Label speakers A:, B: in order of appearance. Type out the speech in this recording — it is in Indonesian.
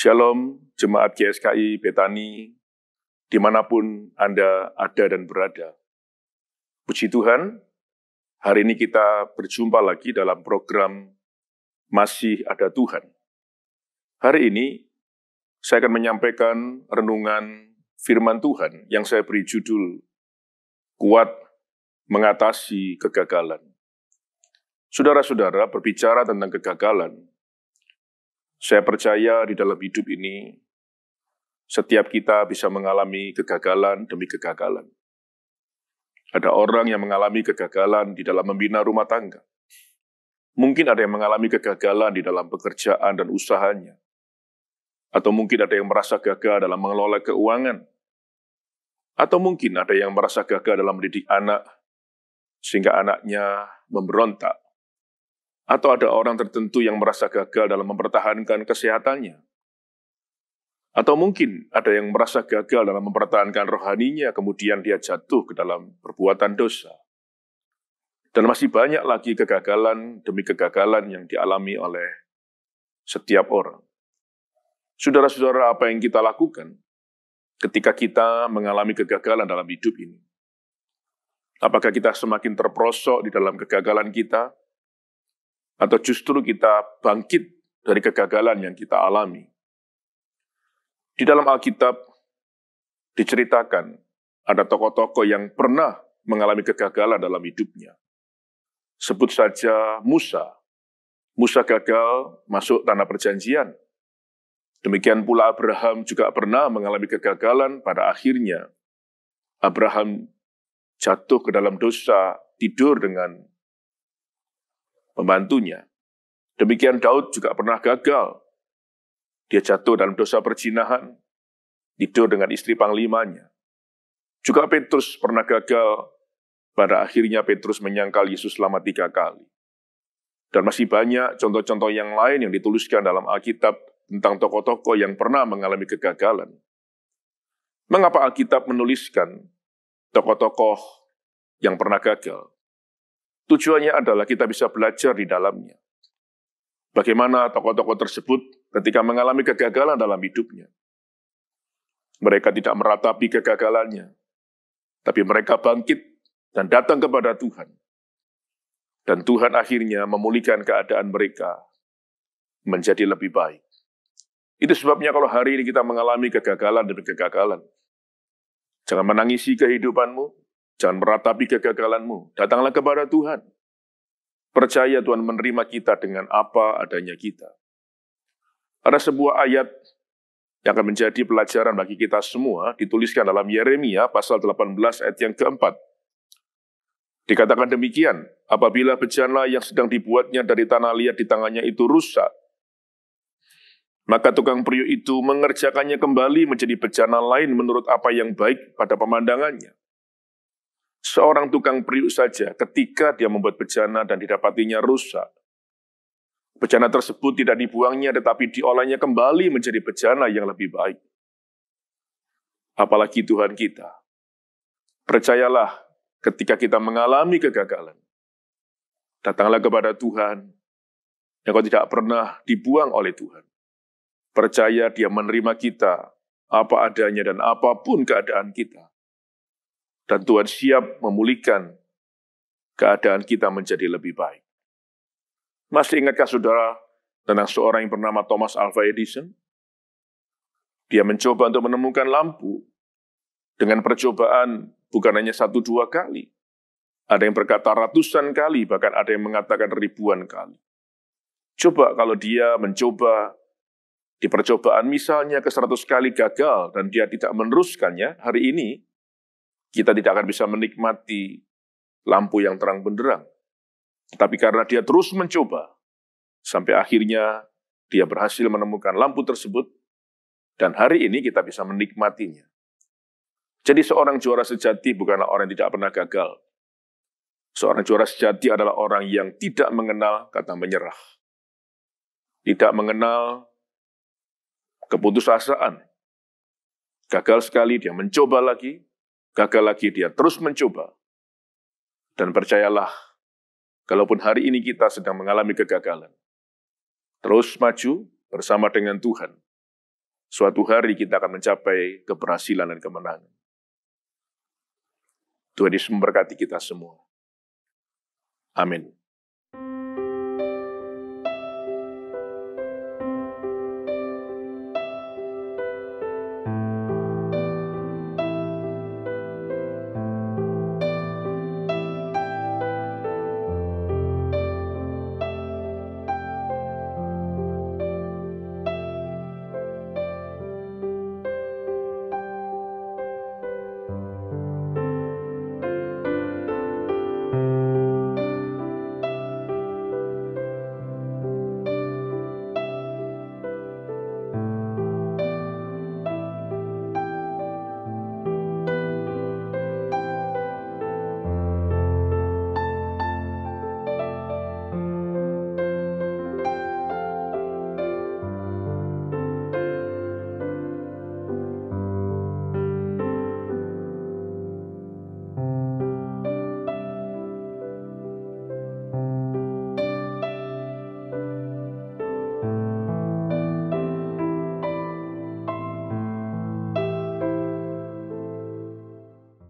A: Shalom, Jemaat GSKI Betani, dimanapun Anda ada dan berada. Puji Tuhan, hari ini kita berjumpa lagi dalam program Masih Ada Tuhan. Hari ini, saya akan menyampaikan renungan firman Tuhan yang saya beri judul Kuat Mengatasi Kegagalan. Saudara-saudara, berbicara tentang kegagalan, saya percaya di dalam hidup ini, setiap kita bisa mengalami kegagalan demi kegagalan. Ada orang yang mengalami kegagalan di dalam membina rumah tangga. Mungkin ada yang mengalami kegagalan di dalam pekerjaan dan usahanya. Atau mungkin ada yang merasa gagal dalam mengelola keuangan. Atau mungkin ada yang merasa gagal dalam mendidik anak, sehingga anaknya memberontak. Atau ada orang tertentu yang merasa gagal dalam mempertahankan kesehatannya. Atau mungkin ada yang merasa gagal dalam mempertahankan rohaninya, kemudian dia jatuh ke dalam perbuatan dosa. Dan masih banyak lagi kegagalan demi kegagalan yang dialami oleh setiap orang. Saudara-saudara, apa yang kita lakukan ketika kita mengalami kegagalan dalam hidup ini? Apakah kita semakin terperosok di dalam kegagalan kita? Atau justru kita bangkit dari kegagalan yang kita alami? Di dalam Alkitab diceritakan ada tokoh-tokoh yang pernah mengalami kegagalan dalam hidupnya. Sebut saja Musa. Musa gagal masuk tanah perjanjian. Demikian pula Abraham juga pernah mengalami kegagalan. Pada akhirnya Abraham jatuh ke dalam dosa, tidur dengan pembantunya. Demikian Daud juga pernah gagal. Dia jatuh dalam dosa perzinahan, tidur dengan istri panglimanya. Juga Petrus pernah gagal, pada akhirnya Petrus menyangkal Yesus selama 3 kali. Dan masih banyak contoh-contoh yang lain yang dituliskan dalam Alkitab tentang tokoh-tokoh yang pernah mengalami kegagalan. Mengapa Alkitab menuliskan tokoh-tokoh yang pernah gagal? Tujuannya adalah kita bisa belajar di dalamnya. Bagaimana tokoh-tokoh tersebut ketika mengalami kegagalan dalam hidupnya. Mereka tidak meratapi kegagalannya, tapi mereka bangkit dan datang kepada Tuhan. Dan Tuhan akhirnya memulihkan keadaan mereka menjadi lebih baik. Itu sebabnya kalau hari ini kita mengalami kegagalan demi kegagalan, jangan menangisi kehidupanmu, jangan meratapi kegagalanmu, datanglah kepada Tuhan. Percaya Tuhan menerima kita dengan apa adanya kita. Ada sebuah ayat yang akan menjadi pelajaran bagi kita semua, dituliskan dalam Yeremia pasal 18 ayat yang keempat. Dikatakan demikian, apabila bejana yang sedang dibuatnya dari tanah liat di tangannya itu rusak, maka tukang periuk itu mengerjakannya kembali menjadi bejana lain menurut apa yang baik pada pemandangannya. Seorang tukang periuk saja ketika dia membuat bejana dan didapatinya rusak, bejana tersebut tidak dibuangnya tetapi diolahnya kembali menjadi bejana yang lebih baik. Apalagi Tuhan kita. Percayalah ketika kita mengalami kegagalan, datanglah kepada Tuhan yang kau tidak pernah dibuang oleh Tuhan. Percaya Dia menerima kita apa adanya dan apapun keadaan kita. Dan Tuhan siap memulihkan keadaan kita menjadi lebih baik. Masih ingatkah saudara tentang seorang yang bernama Thomas Alva Edison? Dia mencoba untuk menemukan lampu dengan percobaan bukan hanya 1-2 kali. Ada yang berkata ratusan kali, bahkan ada yang mengatakan ribuan kali. Coba kalau dia mencoba di percobaan misalnya ke 100 kali gagal dan dia tidak meneruskannya, hari ini kita tidak akan bisa menikmati lampu yang terang benderang. Tapi karena dia terus mencoba, sampai akhirnya dia berhasil menemukan lampu tersebut, dan hari ini kita bisa menikmatinya. Jadi seorang juara sejati bukanlah orang yang tidak pernah gagal. Seorang juara sejati adalah orang yang tidak mengenal kata menyerah. Tidak mengenal keputusasaan. Gagal sekali, dia mencoba lagi. Gagal lagi, dia terus mencoba. Dan percayalah, kalaupun hari ini kita sedang mengalami kegagalan, terus maju bersama dengan Tuhan. suatu hari kita akan mencapai keberhasilan dan kemenangan. Tuhan Yesus memberkati kita semua. Amin.